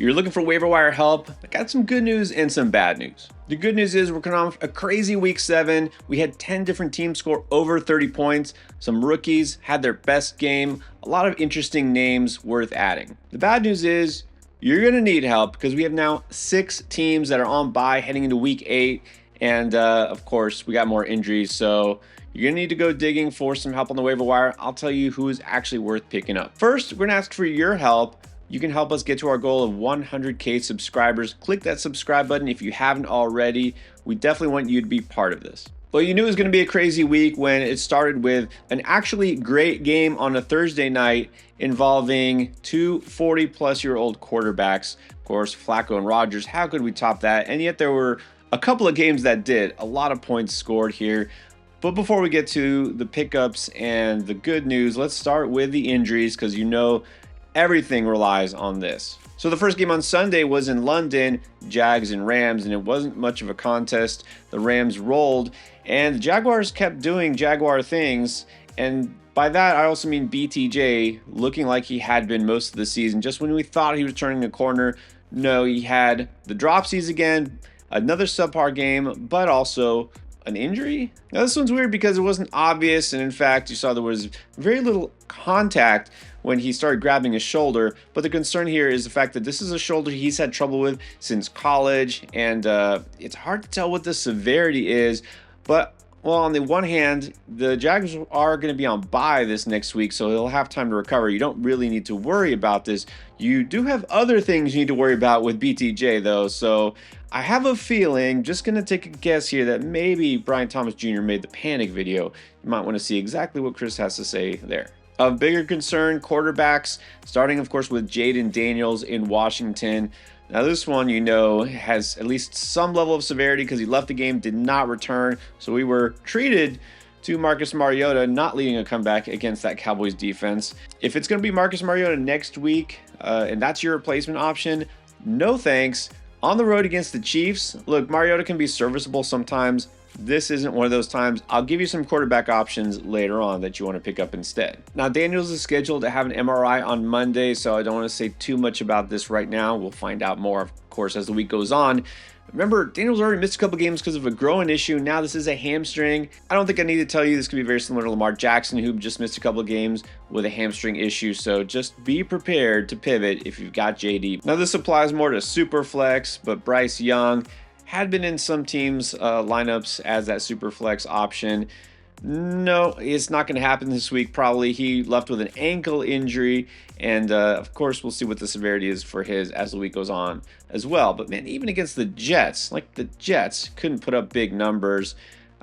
You're looking for waiver wire help? I got some good news and some bad news. The good news is we're coming off a crazy week 7. We had 10 different teams score over 30 points. Some rookies had their best game. A lot of interesting names worth adding. The bad news is you're going to need help because we have now 6 teams that are on bye heading into week 8. And of course, we got more injuries. So you're going to need to go digging for some help on the waiver wire. I'll tell you who is actually worth picking up. First, we're going to ask for your help. You can help us get to our goal of 100K subscribers. Click that subscribe button if you haven't already. We definitely want you to be part of this. Well, you knew it was going to be a crazy week when it started with an actually great game on a Thursday night involving two 40-plus-year-old quarterbacks. Of course, Flacco and Rodgers. How could we top that? And yet there were a couple of games that did. A lot of points scored here. But before we get to the pickups and the good news, let's start with the injuries because you know everything relies on this. So the first game on Sunday was in London, Jags and Rams, and it wasn't much of a contest. The Rams rolled, and the Jaguars kept doing Jaguar things, and by that I also mean BTJ looking like he had been most of the season. Just when we thought he was turning a corner, no, he had the dropsies again, another subpar game, but also an injury. Now this one's weird because it wasn't obvious, and in fact you saw there was very little contact when he started grabbing his shoulder, but the concern here is the fact that this is a shoulder he's had trouble with since college, and it's hard to tell what the severity is. But well, on the one hand, the Jags are going to be on bye this next week, so he'll have time to recover. You don't really need to worry about this. You do have other things you need to worry about with BTJ though, so I have a feeling, just going to take a guess here, that maybe Brian Thomas Jr. made the panic video. You might want to see exactly what Chris has to say there. Of bigger concern, quarterbacks, starting of course with Jaden Daniels in Washington. Now this one, you know, has at least some level of severity because he left the game, did not return. So we were treated to Marcus Mariota not leading a comeback against that Cowboys defense. If it's going to be Marcus Mariota next week, and that's your replacement option, no thanks. On the road against the Chiefs, look, Mariota can be serviceable sometimes. This isn't one of those times. I'll give you some quarterback options later on that you want to pick up instead. Now, Daniels is scheduled to have an MRI on Monday, so I don't want to say too much about this right now. We'll find out more, of course, as the week goes on. Remember, Daniels already missed a couple games because of a groin issue. Now this is a hamstring. I don't think I need to tell you this could be very similar to Lamar Jackson, who just missed a couple of games with a hamstring issue. So just be prepared to pivot if you've got JD. Now this applies more to Superflex, but Bryce Young had been in some teams' lineups as that Superflex option. No, it's not going to happen this week. Probably he left with an ankle injury, and of course we'll see what the severity is for his as the week goes on as well. But man, even against the Jets, like the Jets couldn't put up big numbers.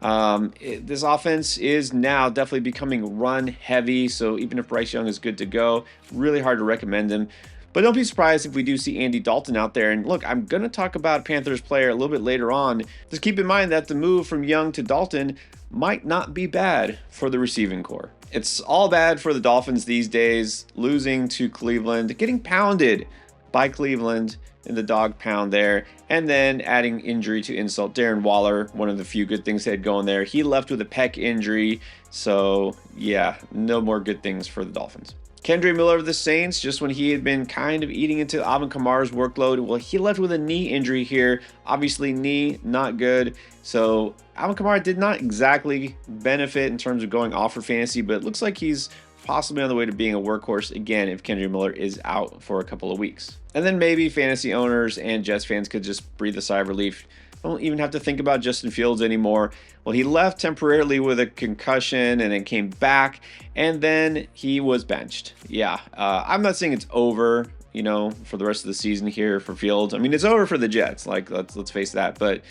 This offense is now definitely becoming run heavy, so even if Bryce Young is good to go, really hard to recommend him. But don't be surprised if we do see Andy Dalton out there. And look, I'm going to talk about a Panthers player a little bit later on. Just keep in mind that the move from Young to Dalton might not be bad for the receiving core. It's all bad for the Dolphins these days, losing to Cleveland, getting pounded by Cleveland in the dog pound there, and then adding injury to insult. Darren Waller, one of the few good things they had going there, he left with a pec injury. So yeah, no more good things for the Dolphins. Kendre Miller of the Saints, just when he had been kind of eating into Alvin Kamara's workload, well, he left with a knee injury here. Obviously, knee, not good. So Alvin Kamara did not exactly benefit in terms of going off for fantasy, but it looks like he's possibly on the way to being a workhorse again if Kendre Miller is out for a couple of weeks. And then maybe fantasy owners and Jets fans could just breathe a sigh of relief. Don't even have to think about Justin Fields anymore. Well, he left temporarily with a concussion and then came back, and then he was benched. Yeah, I'm not saying it's over, you know, for the rest of the season here for Fields. I mean, it's over for the Jets. Like, let's face that. But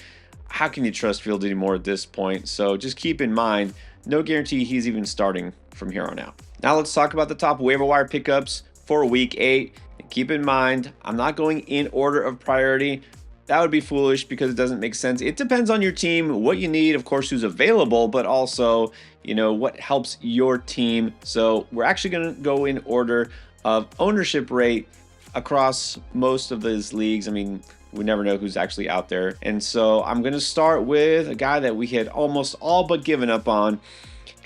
how can you trust Fields anymore at this point? So just keep in mind, no guarantee he's even starting from here on out. Now let's talk about the top waiver wire pickups for week 8. And keep in mind, I'm not going in order of priority. That would be foolish because it doesn't make sense. It depends on your team, what you need, of course, who's available, but also, you know, what helps your team. So we're actually going to go in order of ownership rate across most of these leagues. I mean, we never know who's actually out there. And so I'm going to start with a guy that we had almost all but given up on.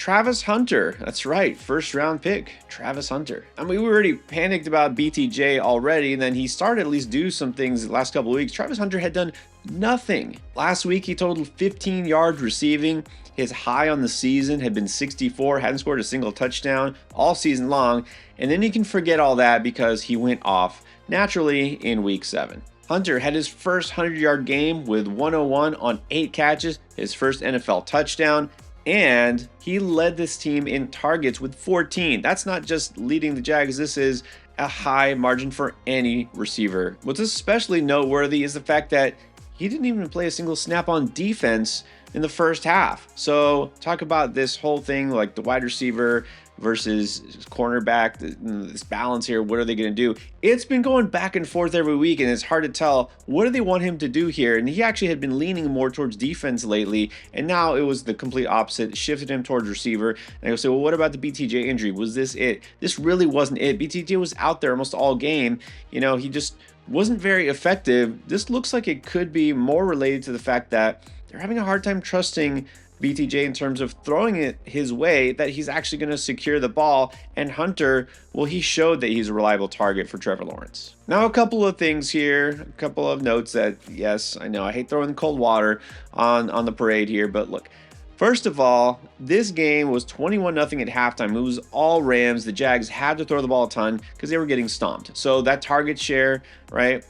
Travis Hunter. That's right, first round pick, Travis Hunter. I mean, we already panicked about BTJ already, and then he started at least do some things the last couple of weeks. Travis Hunter had done nothing. Last week, he totaled 15 yards receiving. His high on the season had been 64, hadn't scored a single touchdown all season long. And then you can forget all that because he went off naturally in week 7. Hunter had his first 100-yard game with 101 on 8 catches, his first NFL touchdown, and he led this team in targets with 14. That's not just leading the Jags, this is a high margin for any receiver. What's especially noteworthy is the fact that he didn't even play a single snap on defense in the first half. So talk about this whole thing, like the wide receiver versus cornerback, this balance here. What are they going to do? It's been going back and forth every week, and it's hard to tell what do they want him to do here. And he actually had been leaning more towards defense lately, and now it was the complete opposite. It shifted him towards receiver. And I go say, well, what about the BTJ injury? Was this it? This really wasn't it. BTJ was out there almost all game. He just wasn't very effective. This looks like it could be more related to the fact that they're having a hard time trusting BTJ in terms of throwing it his way, that he's actually going to secure the ball. And Hunter, well, he showed that he's a reliable target for Trevor Lawrence. Now, a couple of things here, a couple of notes that, yes, I know I hate throwing cold water on the parade here, but look, first of all, this game was 21-0 at halftime. It was all Rams. The Jags had to throw the ball a ton because they were getting stomped. So that target share, right,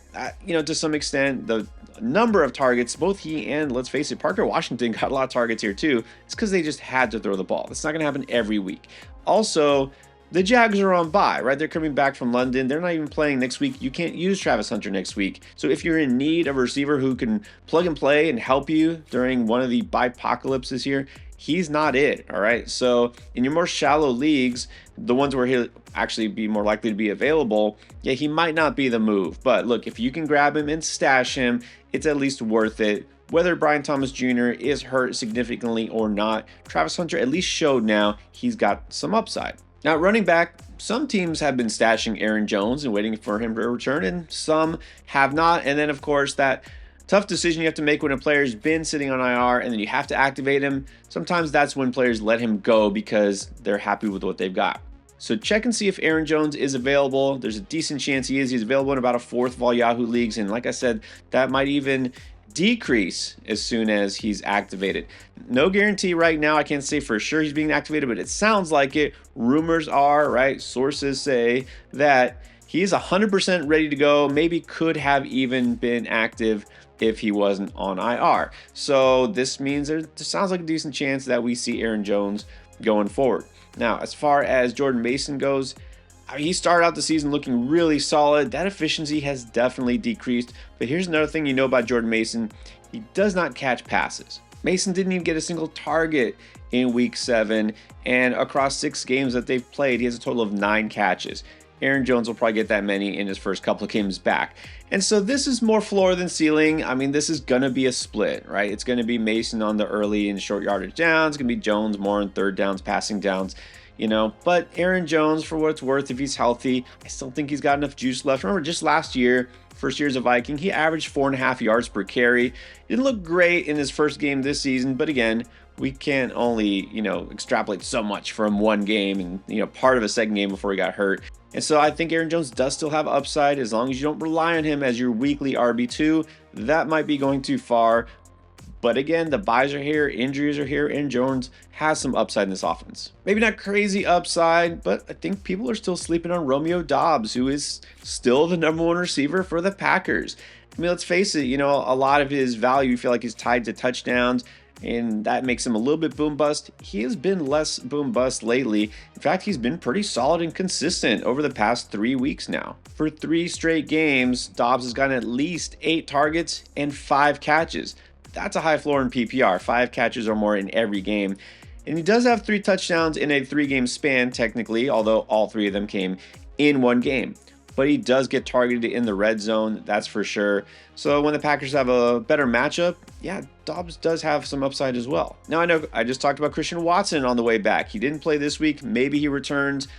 to some extent, the number of targets, both he and, let's face it, Parker Washington got a lot of targets here too. It's because they just had to throw the ball. That's not going to happen every week. Also, the Jags are on bye, right? They're coming back from London. They're not even playing next week. You can't use Travis Hunter next week. So if you're in need of a receiver who can plug and play and help you during one of the bye-apocalypses here, he's not it, all right? So in your more shallow leagues, the ones where he'll actually be more likely to be available, yeah, he might not be the move. But look, if you can grab him and stash him, it's at least worth it. Whether Brian Thomas Jr. is hurt significantly or not, Travis Hunter at least showed now he's got some upside. Now, running back, some teams have been stashing Aaron Jones and waiting for him to return, and some have not. And then, of course, that tough decision you have to make when a player's been sitting on IR and then you have to activate him. Sometimes that's when players let him go because they're happy with what they've got. So check and see if Aaron Jones is available. There's a decent chance he is. He's available in about a fourth of all Yahoo leagues. And like I said, that might even decrease as soon as he's activated. No guarantee right now. I can't say for sure he's being activated, but it sounds like it. Rumors are, right? Sources say that he's 100% ready to go. Maybe could have even been active if he wasn't on IR. So this means there sounds like a decent chance that we see Aaron Jones going forward. Now, as far as Jordan Mason goes, he started out the season looking really solid. That efficiency has definitely decreased. But here's another thing you know about Jordan Mason. He does not catch passes. Mason didn't even get a single target in week 7. And across 6 games that they've played, he has a total of 9 catches. Aaron Jones will probably get that many in his first couple of games back. And so this is more floor than ceiling. I mean, this is going to be a split, right? It's going to be Mason on the early and short yardage downs. It's going to be Jones more on third downs, passing downs. But Aaron Jones, for what it's worth, if he's healthy, I still think he's got enough juice left. Remember, just last year, first year as a Viking, he averaged 4.5 yards per carry. Didn't look great in his first game this season, but again, we can't only, extrapolate so much from one game and, part of a second game before he got hurt. And so I think Aaron Jones does still have upside as long as you don't rely on him as your weekly RB2. That might be going too far. But again, the buys are here, injuries are here, and Jones has some upside in this offense. Maybe not crazy upside, but I think people are still sleeping on Romeo Doubs, who is still the number 1 receiver for the Packers. I mean, let's face it, a lot of his value, you feel like is tied to touchdowns, and that makes him a little bit boom bust. He has been less boom bust lately. In fact, he's been pretty solid and consistent over the past 3 weeks now. For 3 straight games, Doubs has gotten at least 8 targets and 5 catches. That's a high floor in PPR, 5 catches or more in every game. And he does have 3 touchdowns in a 3-game span, technically, although all 3 of them came in one game. But he does get targeted in the red zone, that's for sure. So when the Packers have a better matchup, yeah, Doubs does have some upside as well. Now, I know I just talked about Christian Watson on the way back. He didn't play this week. Maybe he returns.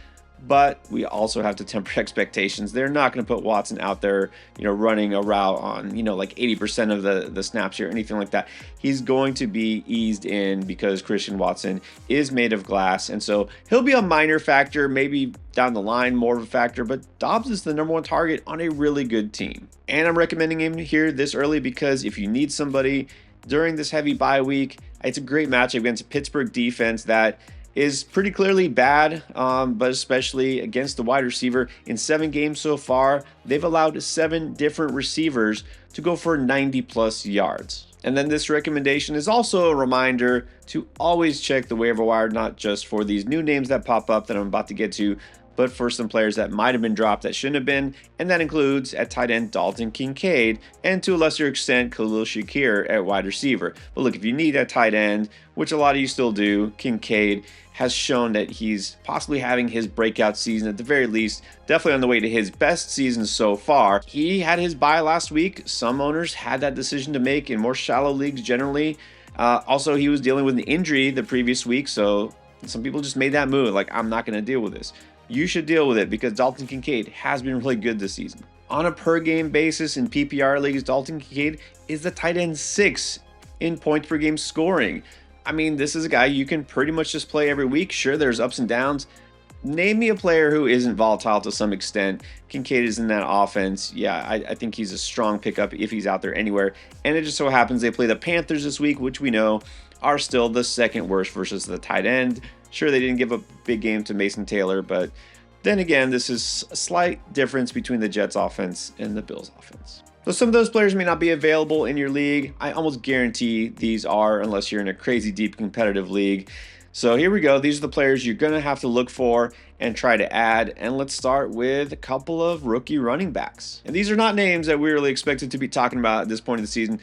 but we also have to temper expectations. They're not going to put Watson out there, running a route on, like 80% of the snaps here, or anything like that. He's going to be eased in because Christian Watson is made of glass. And so he'll be a minor factor, maybe down the line more of a factor, but Dobbs is the number one target on a really good team. And I'm recommending him here this early because if you need somebody during this heavy bye week, it's a great matchup against a Pittsburgh defense that is pretty clearly bad, but especially against the wide receiver. In 7 games so far, they've allowed 7 different receivers to go for 90 plus yards. And then this recommendation is also a reminder to always check the waiver wire, not just for these new names that pop up that I'm about to get to, but for some players that might have been dropped that shouldn't have been, and that includes at tight end Dalton Kincaid, and to a lesser extent Khalil Shakir at wide receiver. But look, if you need a tight end, which a lot of you still do, Kincaid has shown that he's possibly having his breakout season, at the very least, definitely on the way to his best season so far. He had his bye last week. Some owners had that decision to make in more shallow leagues generally. Also, he was dealing with an injury the previous week, so some people just made that move, like, I'm not going to deal with this. You should deal with it because Dalton Kincaid has been really good this season. On a per game basis in PPR leagues, Dalton Kincaid is the tight end 6 in points per game scoring. I mean, this is a guy you can pretty much just play every week. Sure, there's ups and downs. Name me a player who isn't volatile to some extent. Kincaid is in that offense. Yeah, I think he's a strong pickup if he's out there anywhere. And it just so happens they play the Panthers this week, which we know are still the second worst versus the tight end. Sure, they didn't give a big game to Mason Taylor, but then again, this is a slight difference between the Jets offense and the Bills offense. So some of those players may not be available in your league. I almost guarantee these are, unless you're in a crazy deep competitive league. So here we go. These are the players you're going to have to look for and try to add. And let's start with a couple of rookie running backs. And these are not names that we really expected to be talking about at this point of the season.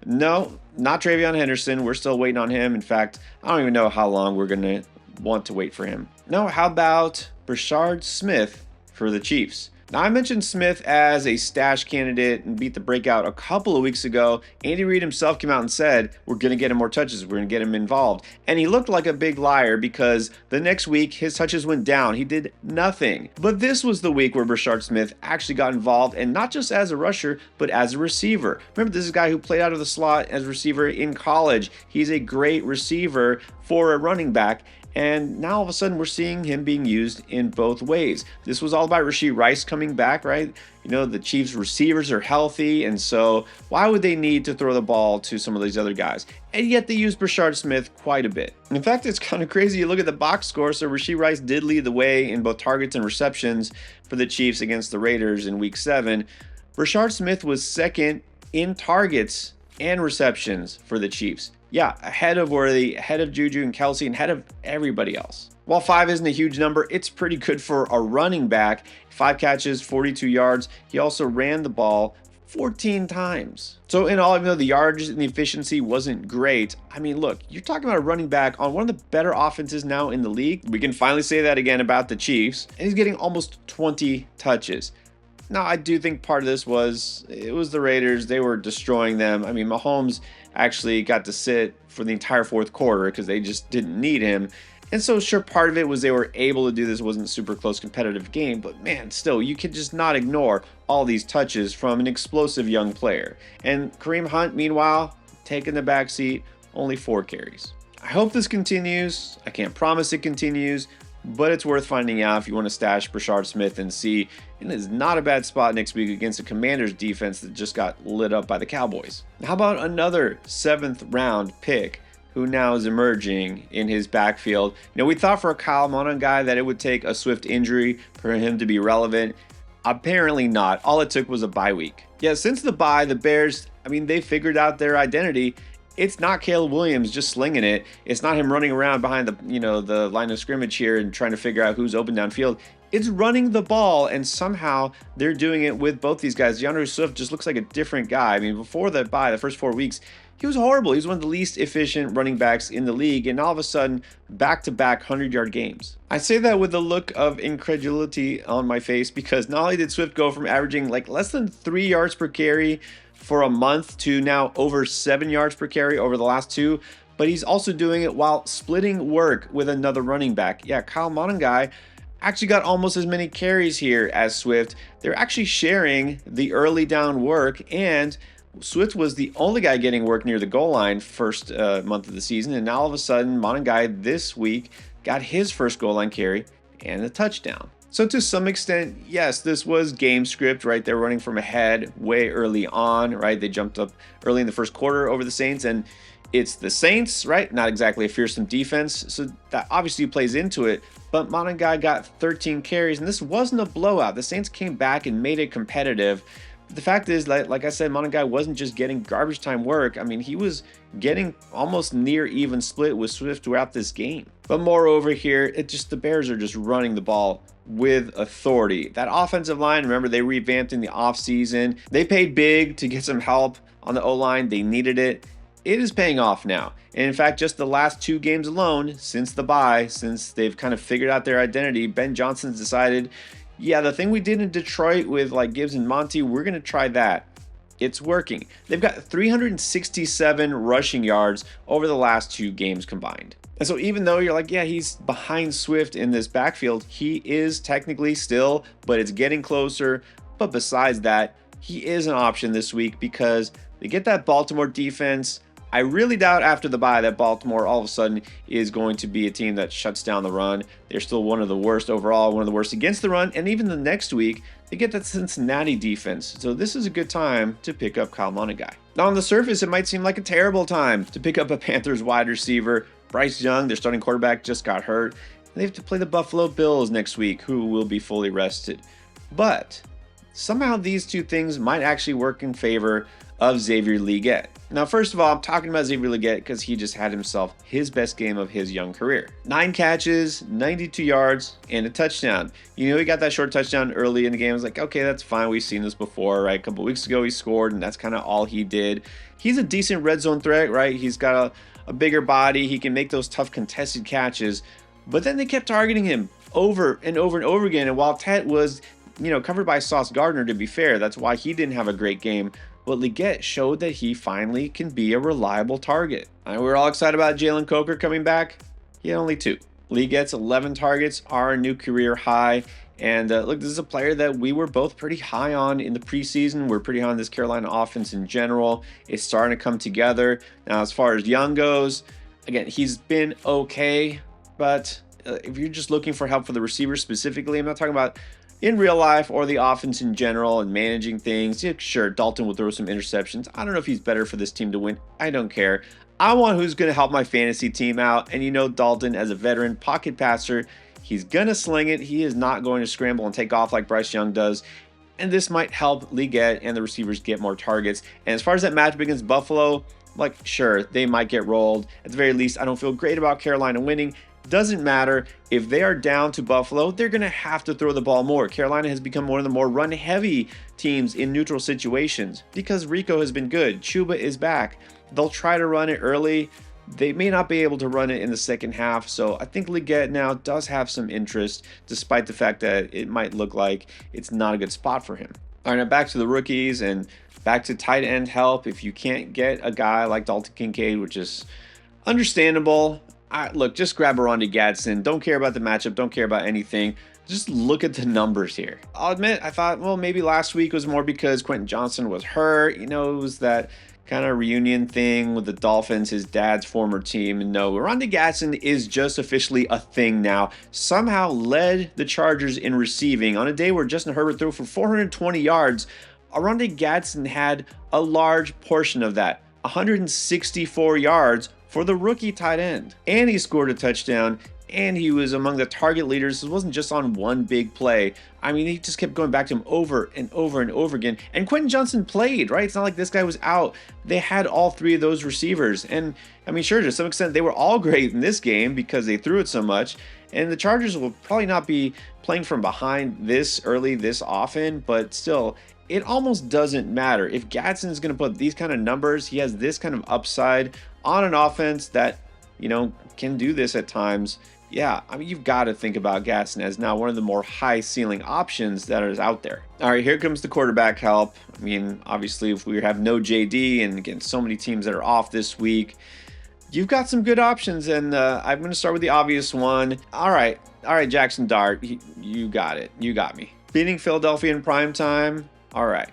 No, not Travion Henderson. We're still waiting on him. In fact, I don't even know how long we're going to want to wait for him. No, how about Brashard Smith for the Chiefs? Now, I mentioned Smith as a stash candidate and beat the breakout a couple of weeks ago. Andy Reid himself came out and said, we're going to get him more touches. We're going to get him involved. And he looked like a big liar because the next week his touches went down. He did nothing. But this was the week where Brashard Smith actually got involved, and not just as a rusher, but as a receiver. Remember, this is a guy who played out of the slot as a receiver in college. He's a great receiver for a running back. And now all of a sudden we're seeing him being used in both ways. This was all about Rashee Rice coming back, right? The Chiefs receivers are healthy, and so why would they need to throw the ball to some of these other guys? And yet they use Brashard Smith quite a bit. In fact, it's kind of crazy. You look at the box score, so Rashee Rice did lead the way in both targets and receptions for the Chiefs against the Raiders in Week 7. Brashard Smith was second in targets and receptions for the Chiefs. Yeah, ahead of Worthy, ahead of Juju and Kelsey, and ahead of everybody else. While 5 isn't a huge number, it's pretty good for a running back. 5 catches, 42 yards. He also ran the ball 14 times. So in all, even though the yardage and the efficiency wasn't great, I mean, look, you're talking about a running back on one of the better offenses now in the league. We can finally say that again about the Chiefs. And he's getting almost 20 touches. Now, I do think part of this was the Raiders. They were destroying them. I mean, Mahomes actually got to sit for the entire fourth quarter because they just didn't need him. And so, sure, part of it was they were able to do this. It wasn't a super close competitive game, but man, still, you could just not ignore all these touches from an explosive young player. And Kareem Hunt, meanwhile, taking the backseat, only 4 carries. I hope this continues. I can't promise it continues, but it's worth finding out if you want to stash Brashard Smith and see. And it's not a bad spot next week against the Commanders defense that just got lit up by the Cowboys. How about another 7th round pick who now is emerging in his backfield? We thought for a Kyle Monaghan guy that it would take a swift injury for him to be relevant. Apparently not. All it took was a bye week. Yeah, since the bye, the Bears, they figured out their identity. It's not Caleb Williams just slinging it. It's not him running around behind the line of scrimmage here and trying to figure out who's open downfield. It's running the ball, and somehow they're doing it with both these guys. DeAndre Swift just looks like a different guy. Before the bye, the first 4 weeks, he was horrible. He was one of the least efficient running backs in the league, and all of a sudden, back-to-back 100-yard games. I say that with a look of incredulity on my face because not only did Swift go from averaging less than 3 yards per carry for a month to now over 7 yards per carry over the last 2, but he's also doing it while splitting work with another running back. Yeah, Kyle Monaghan guy actually got almost as many carries here as Swift. They're actually sharing the early down work, and Swift was the only guy getting work near the goal line first month of the season, and now all of a sudden, Monangai this week got his first goal line carry and a touchdown. So to some extent, yes, this was game script, right? They're running from ahead way early on, right? They jumped up early in the first quarter over the Saints, and it's the Saints, right? Not exactly a fearsome defense, so that obviously plays into it. But Monangai got 13 carries, and this wasn't a blowout. The Saints came back and made it competitive. But the fact is, like I said, Monangai wasn't just getting garbage time work. I mean, he was getting almost near even split with Swift throughout this game. But moreover here, the Bears are just running the ball with authority. That offensive line, remember, they revamped in the offseason. They paid big to get some help on the O-line. They needed it. It is paying off now. And in fact, just the last 2 games alone, since the bye, since they've kind of figured out their identity, Ben Johnson's decided, yeah, the thing we did in Detroit with like Gibbs and Monty, we're going to try that. It's working. They've got 367 rushing yards over the last 2 games combined. And so even though you're like, yeah, he's behind Swift in this backfield, he is technically still, but it's getting closer. But besides that, he is an option this week because they get that Baltimore defense. I really doubt after the bye that Baltimore all of a sudden is going to be a team that shuts down the run. They're still one of the worst overall, one of the worst against the run. And even the next week, they get that Cincinnati defense. So this is a good time to pick up Kyle Monangai. Now on the surface, it might seem like a terrible time to pick up a Panthers wide receiver. Bryce Young, their starting quarterback, just got hurt. And they have to play the Buffalo Bills next week, who will be fully rested. But somehow these 2 things might actually work in favor of Xavier Legette. Now, first of all, I'm talking about Xavier Legette because he just had himself his best game of his young career. 9 catches, 92 yards, and a touchdown. You know, he got that short touchdown early in the game. I was like, okay, that's fine. We've seen this before, right? A couple weeks ago, he scored, and that's kind of all he did. He's a decent red zone threat, right? He's got a bigger body. He can make those tough contested catches. But then they kept targeting him over and over and over again. And while Tet was, covered by Sauce Gardner, to be fair, that's why he didn't have a great game. But Legette showed that he finally can be a reliable target. We're all excited about Jalen Coker coming back. He had only 2. Legette's 11 targets are a new career high. And look, this is a player that we were both pretty high on in the preseason. We're pretty high on this Carolina offense in general. It's starting to come together. Now, as far as Young goes, again, he's been okay. But if you're just looking for help for the receivers specifically, I'm not talking about in real life or the offense in general and managing things. Yeah, sure, Dalton will throw some interceptions. I don't know if he's better for this team to win. I don't care. I want who's going to help my fantasy team out. And Dalton, as a veteran pocket passer, he's going to sling it. He is not going to scramble and take off like Bryce Young does. And this might help Legette and the receivers get more targets. And as far as that matchup against Buffalo, sure, they might get rolled. At the very least, I don't feel great about Carolina winning. Doesn't matter. If they are down to Buffalo, they're going to have to throw the ball more. Carolina has become one of the more run-heavy teams in neutral situations because Rico has been good. Chuba is back. They'll try to run it early. They may not be able to run it in the second half. So I think Legette now does have some interest, despite the fact that it might look like it's not a good spot for him. All right, now back to the rookies and back to tight end help. If you can't get a guy like Dalton Kincaid, which is understandable, look, just grab a Ronnie Gadsden. Don't care about the matchup. Don't care about anything. Just look at the numbers here. I'll admit, I thought, well, maybe last week was more because Quentin Johnson was hurt. It was that kind of reunion thing with the Dolphins, his dad's former team. And no, Ronnie Gadsden is just officially a thing now. Somehow led the Chargers in receiving on a day where Justin Herbert threw for 420 yards. Ronnie Gadsden had a large portion of that, 164 yards for the rookie tight end. And he scored a touchdown, and he was among the target leaders. It wasn't just on one big play. I mean, he just kept going back to him over and over and over again. And Quentin Johnson played, right? It's not like this guy was out. They had all 3 of those receivers. And I mean, sure, to some extent, they were all great in this game because they threw it so much. And the Chargers will probably not be playing from behind this early, this often, but still, it almost doesn't matter. If Gadsden is going to put these kind of numbers, he has this kind of upside on an offense that, can do this at times. Yeah, I mean, you've got to think about Gadsden as now one of the more high ceiling options that is out there. All right, here comes the quarterback help. I mean, obviously, if we have no JD and again, so many teams that are off this week, You've got some good options, and I'm going to start with the obvious one. All right, Jackson Dart, you got it. You got me. Beating Philadelphia in prime time. All right.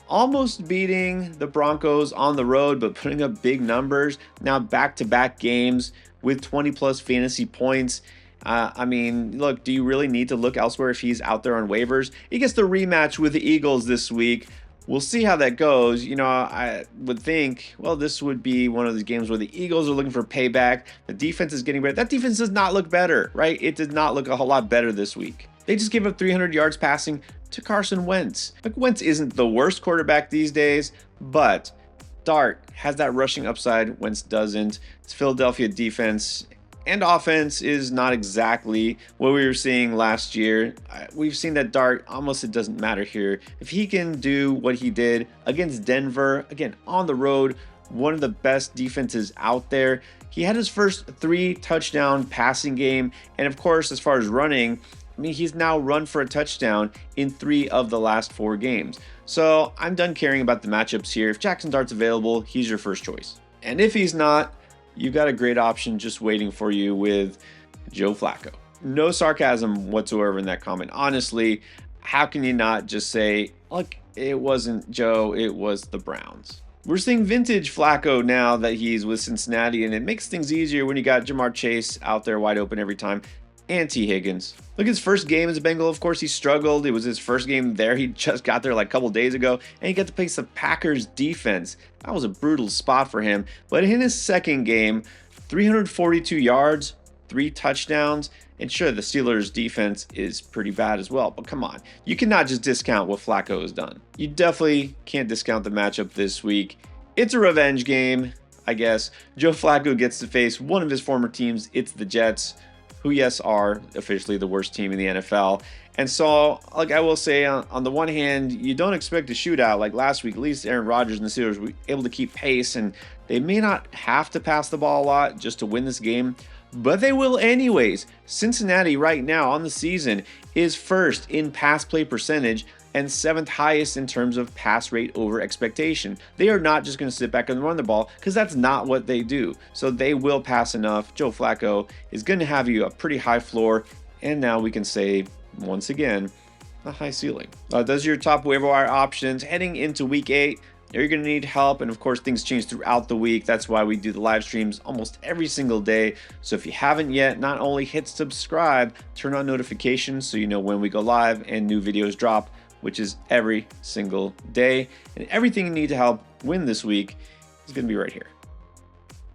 Almost beating the Broncos on the road, but putting up big numbers. Now back-to-back games with 20-plus fantasy points. I mean, look, do you really need to look elsewhere if he's out there on waivers? He gets the rematch with the Eagles this week. We'll see how that goes. You know, I would think, well, this would be one of those games where the Eagles are looking for payback. The defense is getting better. That defense does not look better, right? It did not look a whole lot better this week. They just gave up 300 yards passing to Carson Wentz. Like, Wentz isn't the worst quarterback these days, but Dart has that rushing upside. Wentz doesn't. It's Philadelphia defense and offense is not exactly what we were seeing last year. We've seen that Dart, almost it doesn't matter here. If he can do what he did against Denver, again, on the road, one of the best defenses out there. He had his first 3 touchdown passing game. And of course, as far as running, I mean, he's now run for a touchdown in 3 of the last 4 games. So I'm done caring about the matchups here. If Jackson Dart's available, he's your first choice. And if he's not, you've got a great option just waiting for you with Joe Flacco. No sarcasm whatsoever in that comment. Honestly, how can you not just say, look, it wasn't Joe, it was the Browns. We're seeing vintage Flacco now that he's with Cincinnati, and it makes things easier when you got Jamar Chase out there wide open every time. And T. Higgins. Look, his first game as a Bengal, of course, he struggled. It was his first game there. He just got there like a couple days ago, and he got to face the Packers defense. That was a brutal spot for him. But in his second game, 342 yards, 3 touchdowns, and sure, the Steelers' defense is pretty bad as well. But come on, you cannot just discount what Flacco has done. You definitely can't discount the matchup this week. It's a revenge game, I guess. Joe Flacco gets to face one of his former teams. It's the Jets, who, yes, are officially the worst team in the NFL. And so, like I will say, on the one hand, you don't expect a shootout like last week. At least Aaron Rodgers and the Steelers were able to keep pace, and they may not have to pass the ball a lot just to win this game, but they will anyways. Cincinnati right now on the season is first in pass play percentage and 7th highest in terms of pass rate over expectation. They are not just going to sit back and run the ball, because that's not what they do. So they will pass enough. Joe Flacco is going to have you a pretty high floor, and now we can say, once again, a high ceiling. Those are your top waiver wire options heading into week 8. You're going to need help, and of course things change throughout the week. That's why we do the live streams almost every single day. So if you haven't yet, not only hit subscribe, turn on notifications so you know when we go live and new videos drop, which is every single day. And everything you need to help win this week is going to be right here.